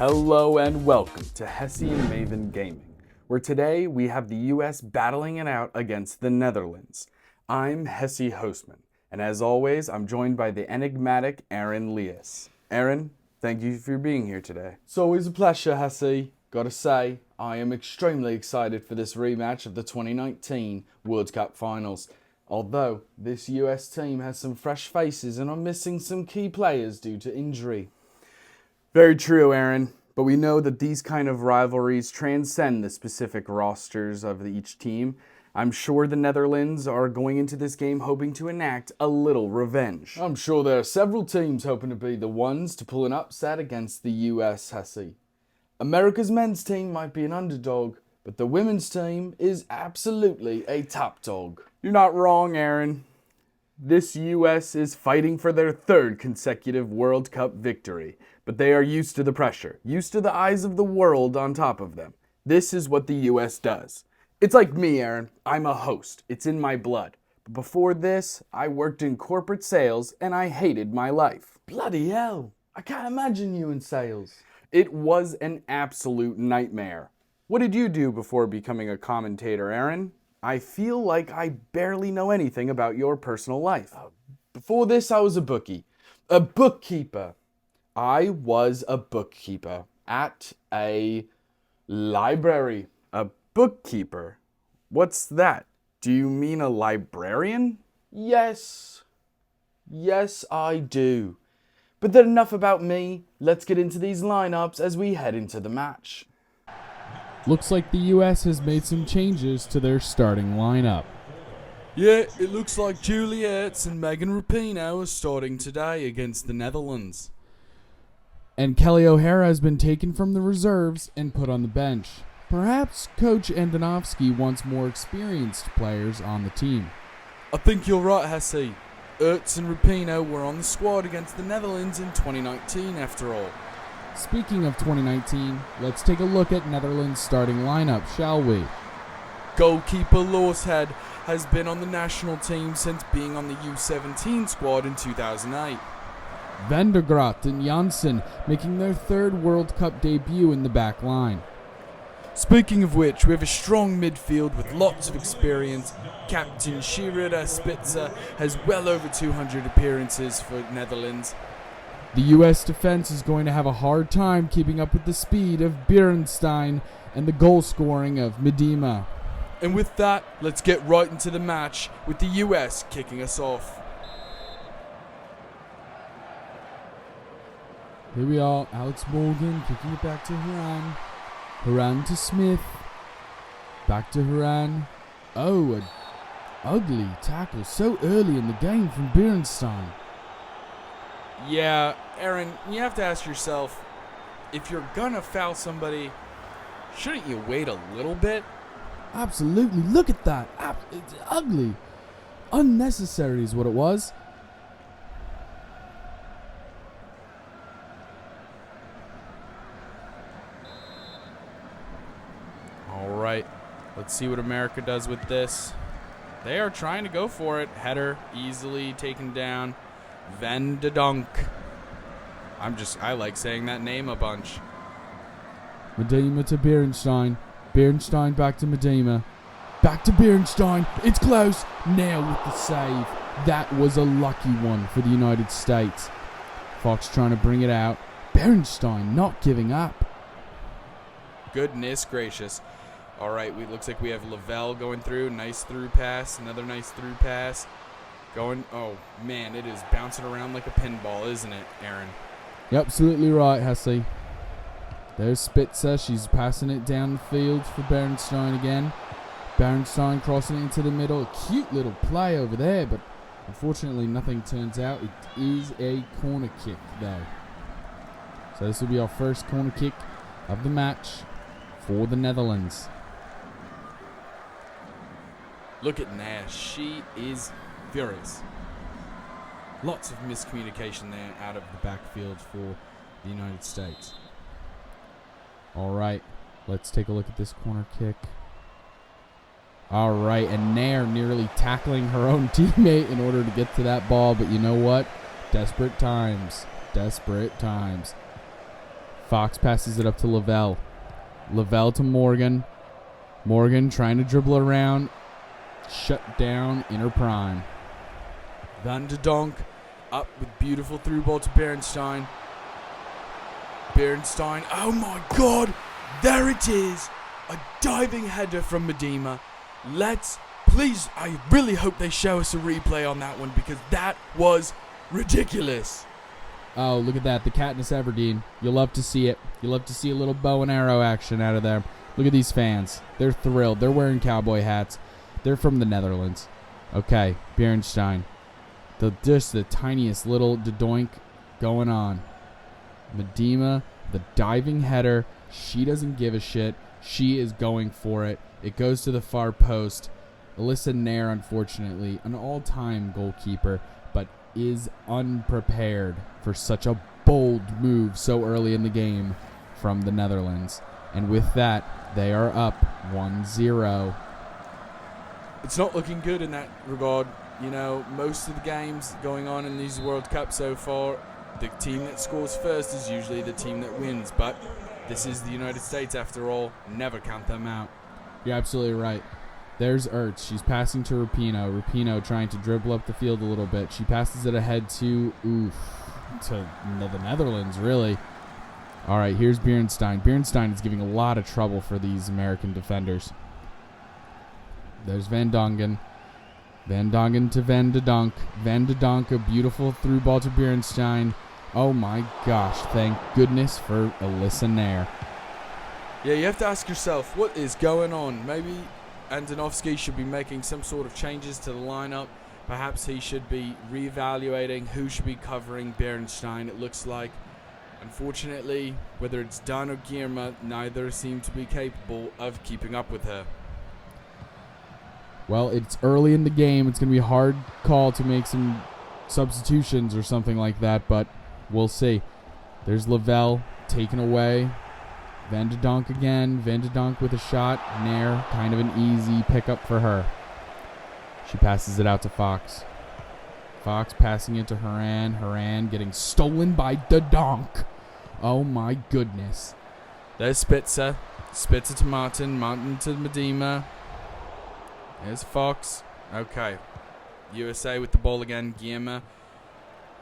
Hello and welcome to Hessy Maven Gaming, where today we have the US battling it out against the Netherlands. I'm Hessy Hostman, and as always, I'm joined by the enigmatic Aaron Leas. Aaron, thank you for being here today. It's always a pleasure, Hessy. Gotta say, I am extremely excited for this rematch of the 2019 World Cup Finals. Although, this US team has some fresh faces and are missing some key players due to injury. Very true, Aaron, but we know that these kind of rivalries transcend the specific rosters of each team. I'm sure the Netherlands are going into this game hoping to enact a little revenge. I'm sure there are several teams hoping to be the ones to pull an upset against the US, Hessy. America's men's team might be an underdog, but the women's team is absolutely a top dog. You're not wrong, Aaron. This US is fighting for their third consecutive World Cup victory, but they are used to the pressure, used to the eyes of the world on top of them. This is what the US does. It's like me, Aaron. I'm a host. It's in my blood. But before this, I worked in corporate sales and I hated my life. Bloody hell. I can't imagine you in sales. It was an absolute nightmare. What did you do before becoming a commentator, Aaron? I feel like I barely know anything about your personal life. Before this, I was a bookkeeper. I was a bookkeeper at a library. A bookkeeper? What's that? Do you mean a librarian? Yes. Yes, I do. But then enough about me. Let's get into these lineups as we head into the match. Looks like the US has made some changes to their starting lineup. Yeah, it looks like Juliet's and Megan Rapinoe are starting today against the Netherlands. And Kelly O'Hara has been taken from the reserves and put on the bench. Perhaps Coach Andonovski wants more experienced players on the team. I think you're right, Hessy. Ertz and Rapinoe were on the squad against the Netherlands in 2019 after all. Speaking of 2019, let's take a look at Netherlands' starting lineup, shall we? Goalkeeper Loorshead has been on the national team since being on the U17 squad in 2008. Van der Graat and Janssen making their third World Cup debut in the back line. Speaking of which, we have a strong midfield with lots of experience. Captain Shirida Spitzer has well over 200 appearances for Netherlands. The US defense is going to have a hard time keeping up with the speed of Beerenstein and the goal scoring of Medema. And with that, let's get right into the match with the US kicking us off. Here we are, Alex Morgan kicking it back to Haran. Haran to Smith. Back to Haran. Oh, an ugly tackle so early in the game from Beerenstein. Yeah, Aaron, you have to ask yourself, if you're gonna foul somebody, shouldn't you wait a little bit? Absolutely, look at that. It's ugly. Unnecessary is what it was. Alright, let's see what America does with this. They are trying to go for it. Header, easily taken down. Van de Donk. I like saying that name a bunch. Medema to Beerenstein. Beerenstein back to Medema. Back to Beerenstein. It's close. Nail with the save. That was a lucky one for the United States. Fox trying to bring it out. Beerenstein not giving up. Goodness gracious. Alright, looks like we have Lavelle going through. Nice through pass. Another nice through pass. Oh man, it is bouncing around like a pinball, isn't it, Aaron? You're absolutely right, Hessy. There's Spitzer. She's passing it down the field for Beerenstein again. Beerenstein crossing it into the middle. A cute little play over there, but unfortunately nothing turns out. It is a corner kick, though. So this will be our first corner kick of the match for the Netherlands. Look at Nash. She is furious. Lots of miscommunication there out of the backfield for the United States. All right, let's take a look at this corner kick. All right, and Nair nearly tackling her own teammate in order to get to that ball, but you know what? Desperate times. Desperate times. Fox passes it up to Lavelle. Lavelle to Morgan. Morgan trying to dribble around. Shut down in her prime. Van de Donk up with beautiful through ball to Berenstein. Berenstein, oh my god, there it is. A diving header from Medema. Please, I really hope they show us a replay on that one because that was ridiculous. Oh, look at that. The Katniss Everdeen. You'll love to see it. You'll love to see a little bow and arrow action out of them. Look at these fans. They're thrilled. They're wearing cowboy hats. They're from the Netherlands. Okay, Berenstein. Just the tiniest little doink going on. Medema, the diving header. She doesn't give a shit. She is going for it. It goes to the far post. Alyssa Nair, unfortunately, an all-time goalkeeper, but is unprepared for such a bold move so early in the game from the Netherlands. And with that, they are up 1-0. It's not looking good in that regard. You know, most of the games going on in these World Cups so far, the team that scores first is usually the team that wins. But this is the United States after all. Never count them out. You're absolutely right. There's Ertz. She's passing to Rapinoe. Rapinoe trying to dribble up the field a little bit. She passes it ahead to the Netherlands, really. All right, here's Berenstein. Berenstein is giving a lot of trouble for these American defenders. There's Van Dongen. Van Dongen to Van de Donk. Van de Donk, a beautiful through ball to Berenstein. Oh my gosh, thank goodness for Alyssa Nair. Yeah, you have to ask yourself, what is going on? Maybe Andonovski should be making some sort of changes to the lineup. Perhaps he should be reevaluating who should be covering Berenstein. It looks like, unfortunately, whether it's Dunn or Guillermo, neither seem to be capable of keeping up with her. Well, it's early in the game. It's going to be a hard call to make some substitutions or something like that, but we'll see. There's Lavelle taken away. Van de Donk again. Van de Donk with a shot. Nair, kind of an easy pickup for her. She passes it out to Fox. Fox passing it to Haran. Haran getting stolen by de Donk. Oh my goodness. There's Spitzer. Spitzer to Martin. Martin to Medema. There's Fox. Okay. USA with the ball again. Guillermo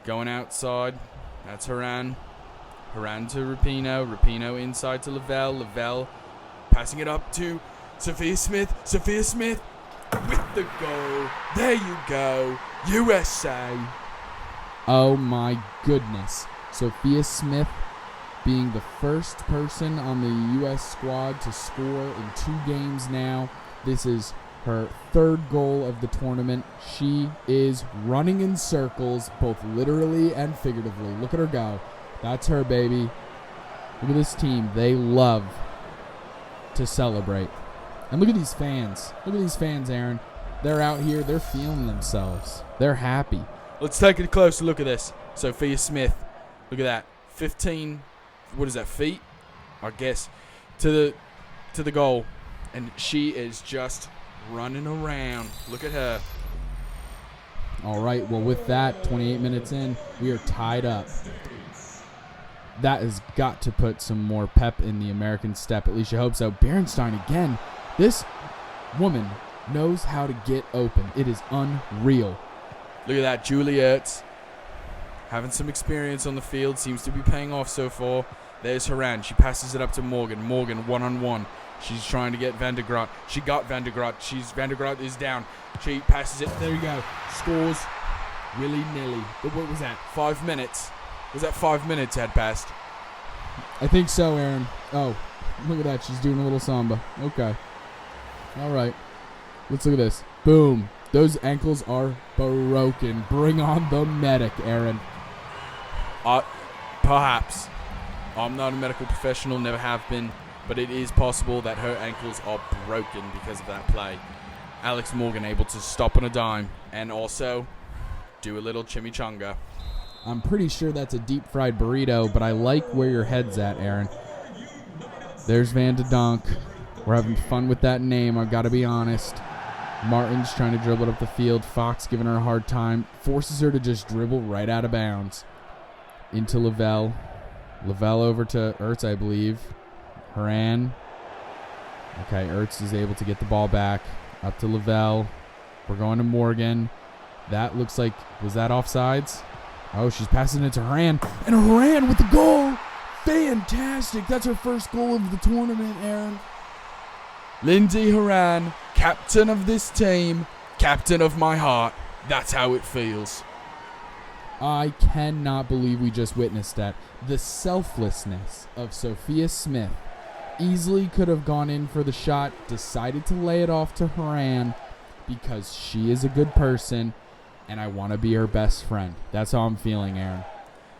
going outside. That's Haran. Haran to Rapinoe. Rapinoe inside to Lavelle. Lavelle passing it up to Sophia Smith. Sophia Smith with the goal. There you go. USA. Oh my goodness. Sophia Smith being the first person on the U.S. squad to score in 2 games now. This is her 3rd goal of the tournament. She is running in circles, both literally and figuratively. Look at her go. That's her, baby. Look at this team. They love to celebrate. And look at these fans. Look at these fans, Aaron. They're out here. They're feeling themselves. They're happy. Let's take a closer look at this. Sophia Smith. Look at that. 15, what is that, feet? I guess. To the goal. And she is just running around. Look at her. All right, well, with that, 28 minutes in, we are tied up. That has got to put some more pep in the American step. At least you hope so. Berenstein again. This woman knows how to get open. It is unreal. Look at that. Julie Ertz having some experience on the field. Seems to be paying off so far. There's Haran. She passes it up to Morgan. Morgan one-on-one. She's trying to get Van der Graat. She got Van der Graat. Van der Graat is down. She passes it. There you go. Scores willy-nilly. But what was that? 5 minutes. Was that 5 minutes had passed? I think so, Aaron. Oh, look at that. She's doing a little samba. Okay. All right. Let's look at this. Boom. Those ankles are broken. Bring on the medic, Aaron. Perhaps. I'm not a medical professional, never have been, but it is possible that her ankles are broken because of that play. Alex Morgan able to stop on a dime and also do a little chimichanga. I'm pretty sure that's a deep-fried burrito, but I like where your head's at, Aaron. There's Van de Donk. We're having fun with that name, I've got to be honest. Martin's trying to dribble it up the field. Fox giving her a hard time. Forces her to just dribble right out of bounds. Into Lavelle. Lavelle over to Ertz, I believe. Haran. Okay, Ertz is able to get the ball back. Up to Lavelle. We're going to Morgan. That looks like, was that offsides? Oh, she's passing it to Haran. And Haran with the goal. Fantastic. That's her first goal of the tournament, Aaron. Lindsay Haran, captain of this team, captain of my heart. That's how it feels. I cannot believe we just witnessed that. The selflessness of Sophia Smith. Easily could have gone in for the shot, decided to lay it off to Haran because she is a good person and I want to be her best friend. That's how I'm feeling, Aaron.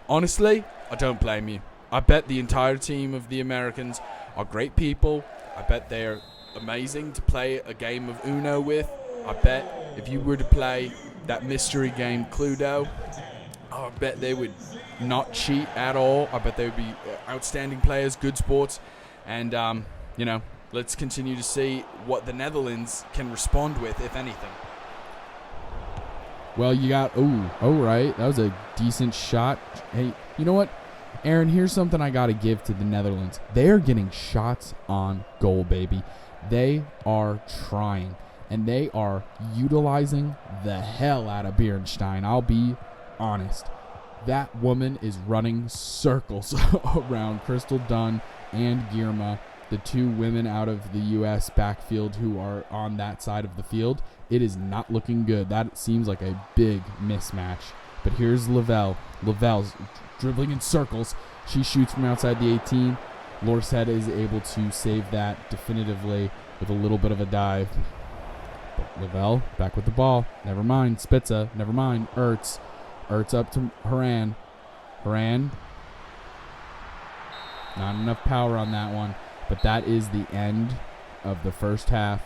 Honestly, I don't blame you. I bet the entire team of the Americans are great people. I bet they're amazing to play a game of Uno with. I bet if you were to play that mystery game Cluedo, I bet they would not cheat at all. I bet they would be outstanding players, good sports. And, let's continue to see what the Netherlands can respond with, if anything. Well, you got, right. That was a decent shot. Hey, you know what? Aaron, here's something I got to give to the Netherlands. They are getting shots on goal, baby. They are trying, and they are utilizing the hell out of Bierenstein. I'll be honest. That woman is running circles around Crystal Dunn and Girma, the two women out of the U.S. backfield who are on that side of the field. It is not looking good. That seems like a big mismatch. But here's Lavelle. Lavelle's dribbling in circles. She shoots from outside the 18. Lorset is able to save that definitively with a little bit of a dive. But Lavelle back with the ball. Never mind. Spitza. Never mind. Ertz. Ertz up to Haran. Haran. Not enough power on that one. But that is the end of the first half.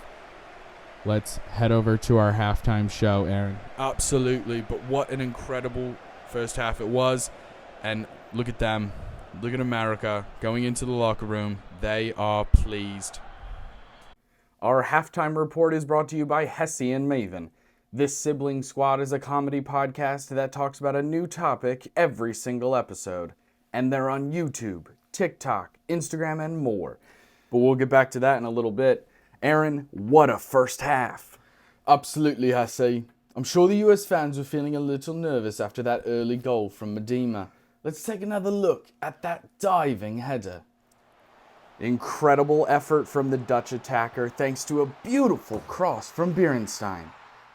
Let's head over to our halftime show, Aaron. Absolutely. But what an incredible first half it was. And look at them. Look at America going into the locker room. They are pleased. Our halftime report is brought to you by Hessy and Maven. This Sibling Squad is a comedy podcast that talks about a new topic every single episode. And they're on YouTube, TikTok, Instagram, and more. But we'll get back to that in a little bit. Aaron, what a first half. Absolutely, Hessy. I'm sure the US fans were feeling a little nervous after that early goal from Medema. Let's take another look at that diving header. Incredible effort from the Dutch attacker thanks to a beautiful cross from Bierenstein.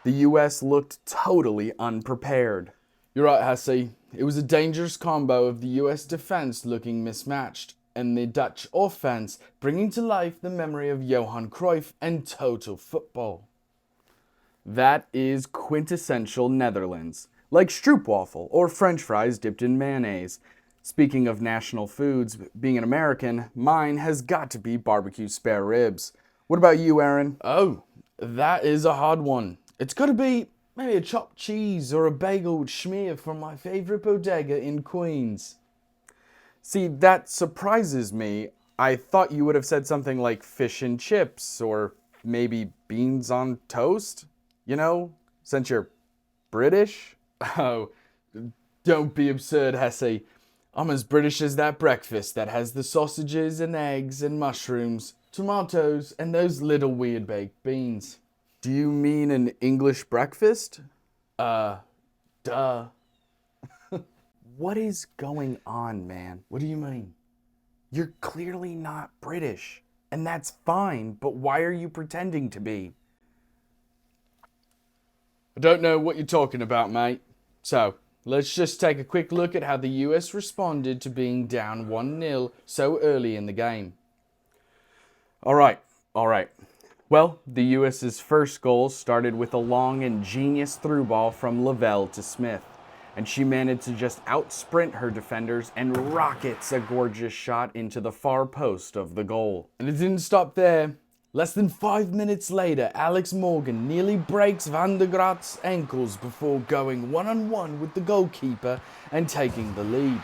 The US looked totally unprepared. You're right, Hessy. It was a dangerous combo of the US defense looking mismatched and the Dutch offense bringing to life the memory of Johan Cruyff and total football. That is quintessential Netherlands, like stroopwafel or French fries dipped in mayonnaise. Speaking of national foods, being an American, mine has got to be barbecue spare ribs. What about you, Aaron? Oh, that is a hard one. It's got to be maybe a chopped cheese or a bagel with schmear from my favorite bodega in Queens. See, that surprises me. I thought you would have said something like fish and chips or maybe beans on toast. You know, since you're British? Oh, don't be absurd, Hessy. I'm as British as that breakfast that has the sausages and eggs and mushrooms, tomatoes, and those little weird baked beans. Do you mean an English breakfast? Duh. What is going on, man? What do you mean? You're clearly not British, and that's fine, but why are you pretending to be? I don't know what you're talking about, mate. So, let's just take a quick look at how the US responded to being down 1-0 so early in the game. All right. Well, the US's first goal started with a long and genius through ball from Lavelle to Smith, and she managed to just out-sprint her defenders and rockets a gorgeous shot into the far post of the goal. And it didn't stop there. Less than 5 minutes later, Alex Morgan nearly breaks Van der Graat's ankles before going one-on-one with the goalkeeper and taking the lead.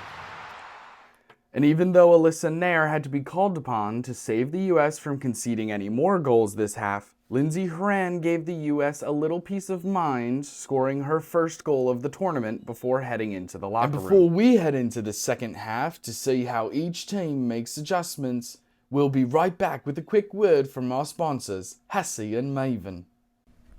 And even though Alyssa Nair had to be called upon to save the U.S. from conceding any more goals this half, Lindsey Horan gave the U.S. a little peace of mind, scoring her first goal of the tournament before heading into the locker room. And before we head into the second half to see how each team makes adjustments, we'll be right back with a quick word from our sponsors, Hessy and Maven.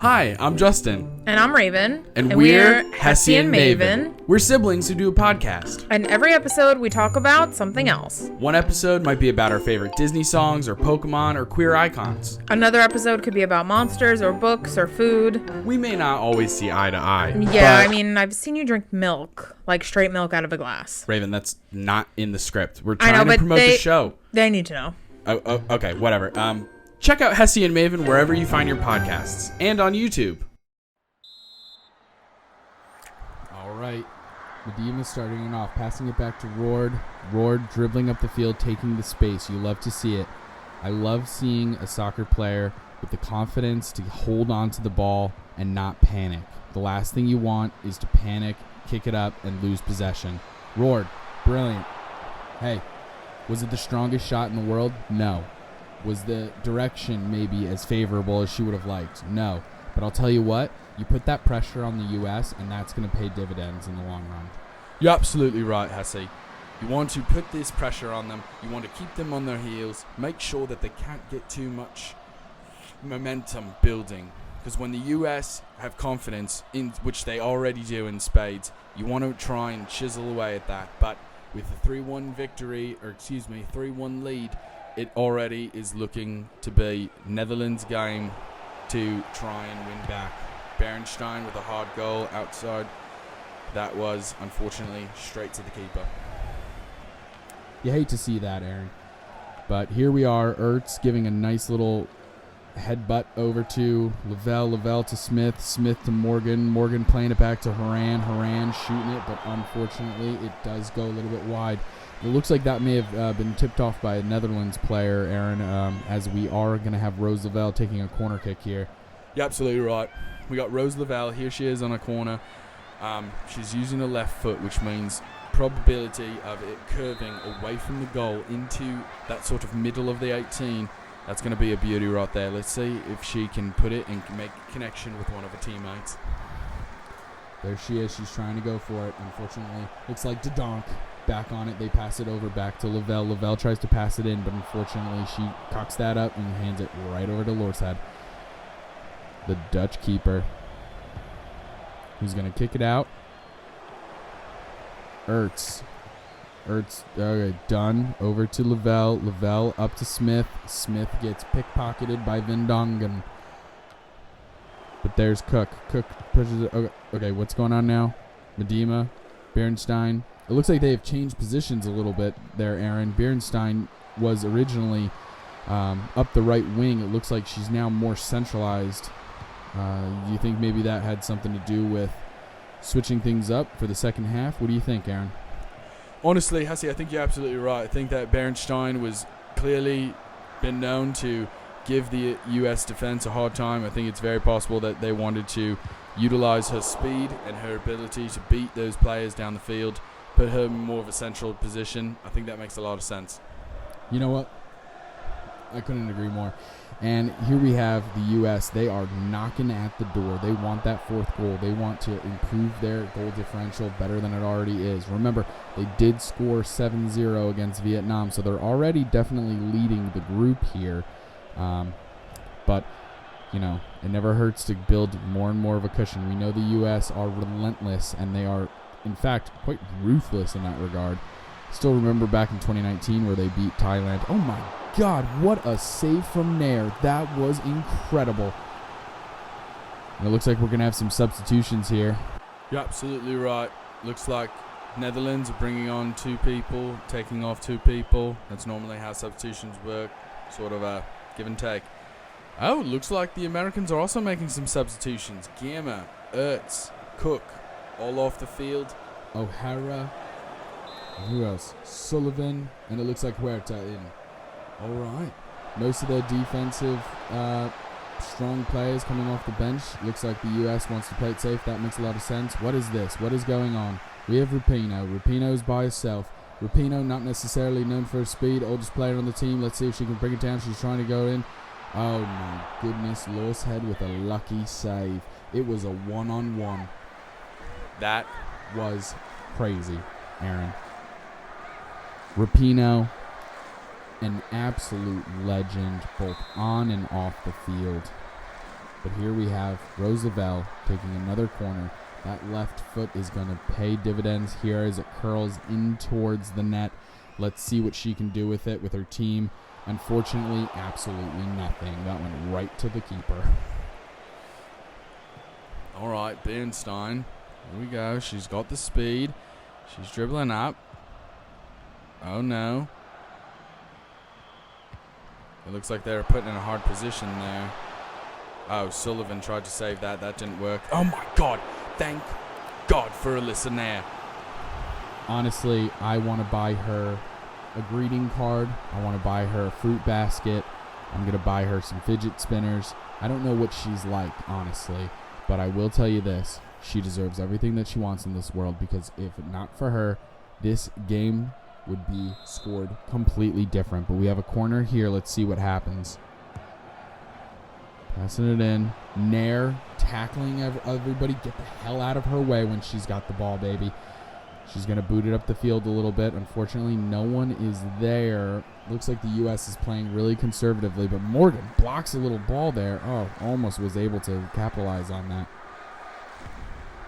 Hi, I'm Justin. And I'm Raven. And we're Hessy and Maven. We're siblings who do a podcast. And every episode we talk about something else. One episode might be about our favorite Disney songs or Pokemon or queer icons. Another episode could be about monsters or books or food. We may not always see eye to eye. Yeah, I mean, I've seen you drink milk, like straight milk out of a glass. Raven, that's not in the script. We're trying to promote the show. They need to know. Oh, okay, whatever. Check out Hessy and Maven wherever you find your podcasts, and on YouTube. All right. Medema starting it off, passing it back to Roard. Roard dribbling up the field, taking the space. You love to see it. I love seeing a soccer player with the confidence to hold on to the ball and not panic. The last thing you want is to panic, kick it up, and lose possession. Roard, brilliant. Hey, was it the strongest shot in the world? No. Was the direction maybe as favorable as she would have liked? No. But I'll tell you what, you put that pressure on the U.S., and that's going to pay dividends in the long run. You're absolutely right, Hessy. You want to put this pressure on them. You want to keep them on their heels. Make sure that they can't get too much momentum building. Because when the U.S. have confidence, in which they already do in spades, you want to try and chisel away at that. But with a 3-1 victory, 3-1 lead, it already is looking to be Netherlands' game to try and win back. Berenstein with a hard goal outside. That was, unfortunately, straight to the keeper. You hate to see that, Aaron. But here we are, Ertz giving a nice little headbutt over to Lavelle. Lavelle to Smith. Smith to Morgan. Morgan playing it back to Horan. Horan shooting it, but unfortunately it does go a little bit wide. It looks like that may have been tipped off by a Netherlands player, Aaron, as we are going to have Rose Lavelle taking a corner kick here. You're absolutely right. We got Rose Lavelle. Here she is on a corner. She's using the left foot, which means probability of it curving away from the goal into that sort of middle of the 18. That's going to be a beauty right there. Let's see if she can put it and make a connection with one of her teammates. There she is. She's trying to go for it. Unfortunately, looks like Dedonk back on it. They pass it over back to Lavelle. Lavelle tries to pass it in, but unfortunately she cocks that up and hands it right over to Lordshead. The Dutch keeper. Who's going to kick it out? Ertz. Okay, done. Over to Lavelle. Lavelle up to Smith. Smith gets pickpocketed by Vendongen. But there's Cook. Cook pushes it. Okay, what's going on now? Medema. Berenstein. It looks like they have changed positions a little bit there, Aaron. Berenstein was originally up the right wing. It looks like she's now more centralized. Do you think maybe that had something to do with switching things up for the second half? What do you think, Aaron? Honestly, Hessy, I think you're absolutely right. I think that Berenstein was clearly been known to give the U.S. defense a hard time. I think it's very possible that they wanted to utilize her speed and her ability to beat those players down the field, put her in more of a central position. I think that makes a lot of sense. You know what? I couldn't agree more. And here we have the U.S. They are knocking at the door. They want that fourth goal. They want to improve their goal differential better than it already is. Remember, they did score 7-0 against Vietnam, so they're already definitely leading the group here. But, you know, it never hurts to build more and more of a cushion. We know the U.S. are relentless, and they are, in fact, quite ruthless in that regard. Still remember back in 2019 where they beat Thailand. Oh, my God, what a save from Nair. That was incredible. And it looks like we're going to have some substitutions here. You're absolutely right. Looks like Netherlands are bringing on 2 people, taking off 2 people. That's normally how substitutions work, sort of a give and take. Oh, looks like the Americans are also making some substitutions. Gamma, Ertz, Cook, all off the field. O'Hara. Who else? Sullivan. And it looks like Huerta in. All right. Most of their defensive strong players coming off the bench. Looks like the U.S. wants to play it safe. That makes a lot of sense. What is this? What is going on? We have Rapinoe. Rapinoe's by herself. Rapinoe, not necessarily known for her speed, oldest player on the team. Let's see if she can bring it down. She's trying to go in. Oh my goodness, Lois Head with a lucky save. It was a one-on-one. That was crazy, Aaron. Rapinoe, an absolute legend, both on and off the field. But here we have Roosevelt taking another corner. That left foot is going to pay dividends here as it curls in towards the net. Let's see what she can do with it with her team. Unfortunately, absolutely nothing. That went right to the keeper. All right, Bernstein. Here we go. She's got the speed. She's dribbling up. Oh, no. It looks like they're put in a hard position there. Oh, Sullivan tried to save that. That didn't work. Oh, my God. Thank God for Alyssa Nair. Honestly, I want to buy her a greeting card. I want to buy her a fruit basket. I'm going to buy her some fidget spinners. I don't know what she's like, honestly, but I will tell you this. She deserves everything that she wants in this world, because if not for her, this game would be scored completely different. But we have a corner here. Let's see what happens. Passing it in. Nair tackling everybody. Get the hell out of her way when she's got the ball, baby. She's going to boot it up the field a little bit. Unfortunately, no one is there. Looks like the U.S. is playing really conservatively, but Morgan blocks a little ball there. Oh, almost was able to capitalize on that.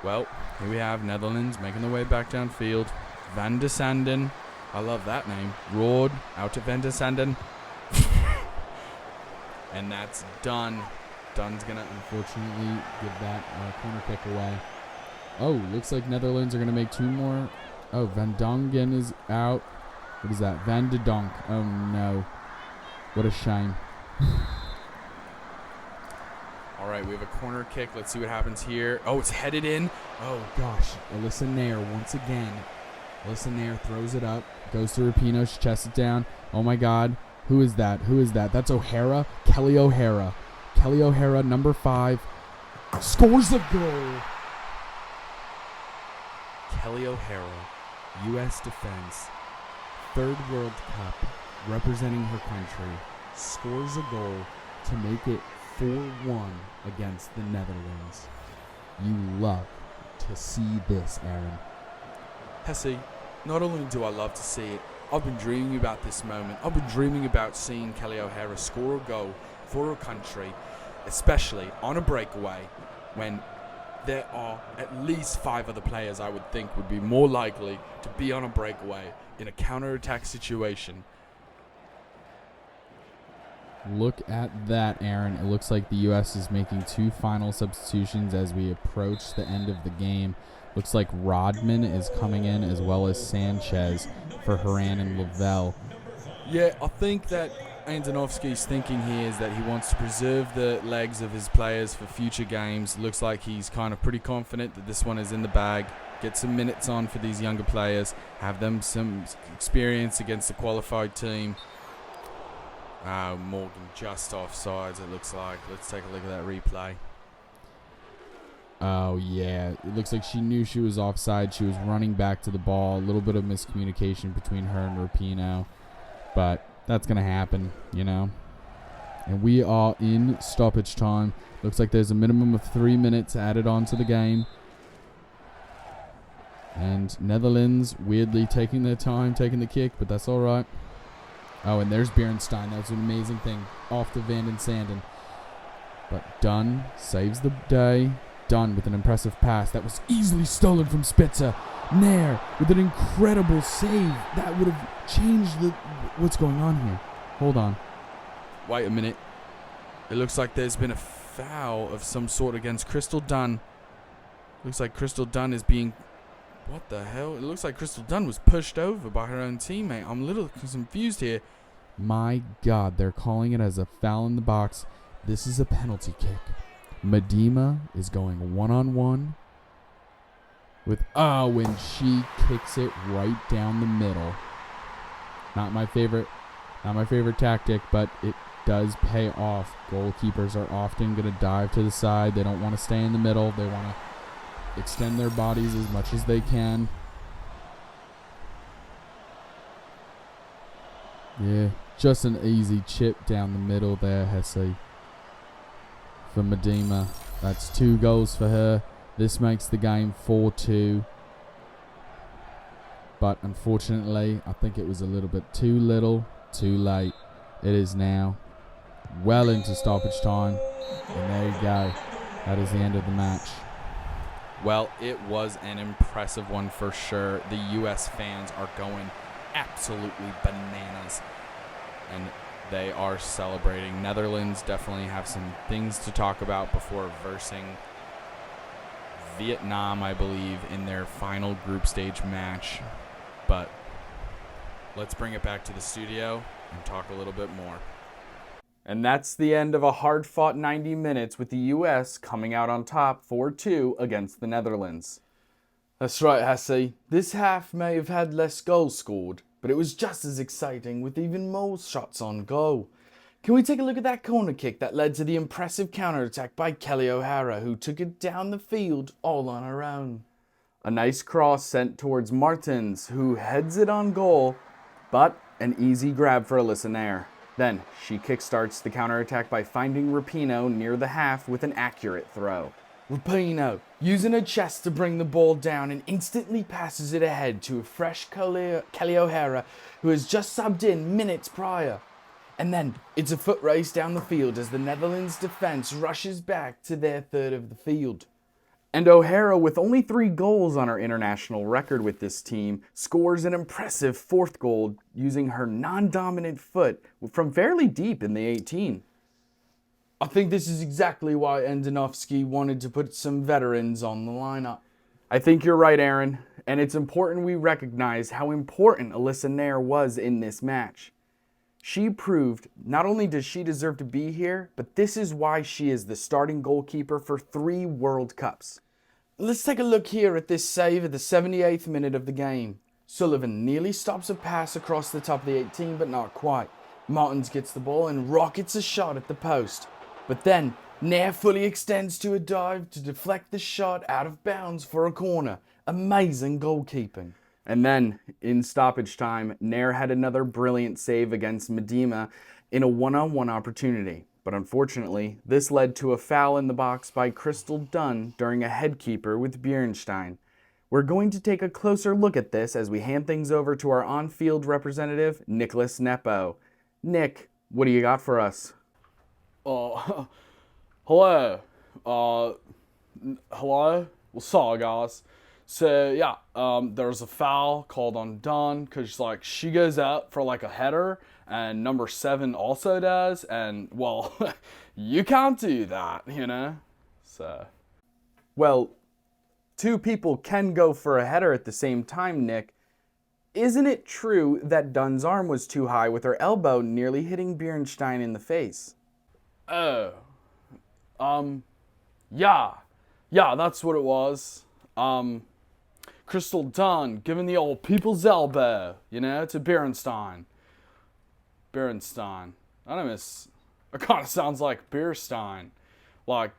Well, here we have Netherlands making their way back downfield. Van der Sanden. I love that name. Roared out to Van der Sanden. And that's Dunn. Dunn's going to unfortunately give that corner kick away. Oh, looks like Netherlands are going to make two more. Oh, Van Dongen is out. What is that? Van de Donk. Oh, no. What a shame. All right, we have a corner kick. Let's see what happens here. Oh, it's headed in. Oh, gosh. Alyssa Nair once again. Alyssa Nair throws it up. Goes to Rapinoe. She chests it down. Oh, my God. Who is that? Who is that? That's O'Hara. Kelly O'Hara. Kelly O'Hara, number 5. Scores a goal. Kelly O'Hara, U.S. Defense, 3rd World Cup, representing her country, scores a goal to make it 4-1 against the Netherlands. You love to see this, Aaron. Hessy, not only do I love to see it, I've been dreaming about this moment. I've been dreaming about seeing Kelly O'Hara score a goal for her country, especially on a breakaway when there are at least 5 other players I would think would be more likely to be on a breakaway in a counter-attack situation. Look at that, Aaron. It looks like the U.S. is making 2 final substitutions as we approach the end of the game. Looks like Rodman is coming in as well as Sanchez for Haran and Lavelle. Yeah, I think that Andonovski's thinking here is that he wants to preserve the legs of his players for future games. Looks like he's kind of pretty confident that this one is in the bag. Get some minutes on for these younger players. Have them some experience against a qualified team. Morgan just offsides, it looks like. Let's take a look at that replay. Oh, yeah. It looks like she knew she was offside. She was running back to the ball. A little bit of miscommunication between her and Rapinoe. But that's going to happen, you know. And we are in stoppage time. Looks like there's a minimum of 3 minutes added on to the game. And Netherlands weirdly taking their time, taking the kick, but that's all right. Oh, and there's Bernstein. That was an amazing thing. Off to Van den Sanden. But Dunn saves the day. Dunn with an impressive pass. That was easily stolen from Spitzer. Nair with an incredible save. That would have changed the... What's going on here? Hold on. Wait a minute. It looks like there's been a foul of some sort against Crystal Dunn. Looks like Crystal Dunn is being... What the hell? It looks like Crystal Dunn was pushed over by her own teammate. I'm a little confused here. My God, they're calling it as a foul in the box. This is a penalty kick. Medema is going one-on-one with... Oh, and she kicks it right down the middle. Not my favorite tactic, but it does pay off. Goalkeepers are often going to dive to the side. They don't want to stay in the middle. They want to extend their bodies as much as they can. Yeah, just an easy chip down the middle there, Hessy. For Medema. That's 2 goals for her. This makes the game 4-2. But unfortunately, I think it was a little bit too little, too late. It is now well into stoppage time. And there you go. That is the end of the match. Well, it was an impressive one for sure. The U.S. fans are going absolutely bananas, and they are celebrating. Netherlands definitely have some things to talk about before versing Vietnam, I believe, in their final group stage match. But let's bring it back to the studio and talk a little bit more. And that's the end of a hard-fought 90 minutes with the U.S. coming out on top 4-2 against the Netherlands. That's right, Hessy. This half may have had less goals scored, but it was just as exciting with even more shots on goal. Can we take a look at that corner kick that led to the impressive counterattack by Kelly O'Hara, who took it down the field all on her own? A nice cross sent towards Martins, who heads it on goal, but an easy grab for Alyssa Nair. Then she kickstarts the counterattack by finding Rapinoe near the half with an accurate throw. Rapinoe, using her chest to bring the ball down, and instantly passes it ahead to a fresh Kelly O'Hara, who has just subbed in minutes prior. And then it's a foot race down the field as the Netherlands defense rushes back to their third of the field. And O'Hara, with only 3 goals on her international record with this team, scores an impressive 4th goal using her non-dominant foot from fairly deep in the 18. I think this is exactly why Andonovski wanted to put some veterans on the lineup. I think you're right, Aaron, and it's important we recognize how important Alyssa Nair was in this match. She proved not only does she deserve to be here, but this is why she is the starting goalkeeper for 3 World Cups. Let's take a look here at this save at the 78th minute of the game. Sullivan nearly stops a pass across the top of the 18, but not quite. Martins gets the ball and rockets a shot at the post. But then, Nair fully extends to a dive to deflect the shot out of bounds for a corner. Amazing goalkeeping. And then, in stoppage time, Nair had another brilliant save against Medema in a one-on-one opportunity. But unfortunately, this led to a foul in the box by Crystal Dunn during a headkeeper with Bjornstein. We're going to take a closer look at this as we hand things over to our on-field representative, Nicholas Nepo. Nick, what do you got for us? Hello. Hello? What's up, guys? So, yeah, there's a foul called on Dunn because, like, she goes up for, like, a header, and number 7 also does, and, well, you can't do that, you know? So. Well, 2 people can go for a header at the same time, Nick. Isn't it true that Dunn's arm was too high with her elbow nearly hitting Bjornstein in the face? Oh. Yeah, that's what it was. Crystal Dunn giving the old people's elbow, you know, to Bjornstein. Bjornstein. It kind of sounds like Beerstein. Like,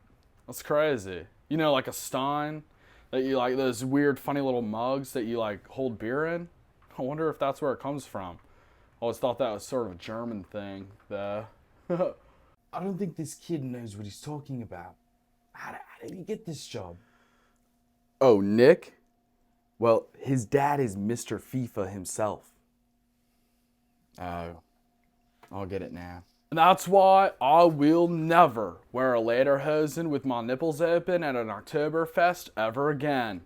that's crazy. You know, like a stein that you like, those weird, funny little mugs that you like hold beer in. I wonder if that's where it comes from. I always thought that was sort of a German thing, though. I don't think this kid knows what he's talking about. How did he get this job? Oh, Nick? Well, his dad is Mr. FIFA himself. Oh, I'll get it now. And that's why I will never wear a lederhosen with my nipples open at an Oktoberfest ever again.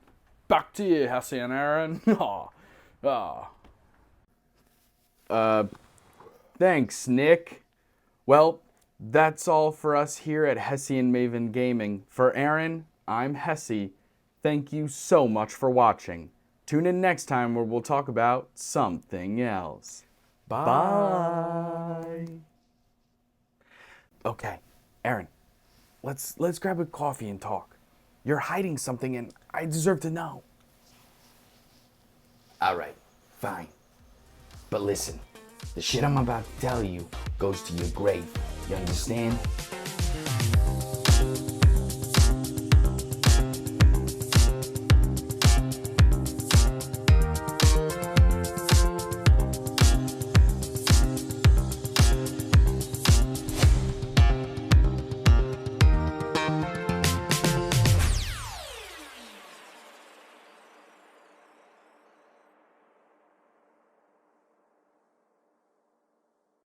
Back to you, Hessy and Aaron. Thanks, Nick. Well, that's all for us here at Hessy Maven Gaming. For Aaron, I'm Hessy. Thank you so much for watching. Tune in next time where we'll talk about something else. Bye. Okay, Aaron, let's grab a coffee and talk. You're hiding something and I deserve to know. All right, fine. But listen, the shit I'm about to tell you goes to your grave. You understand?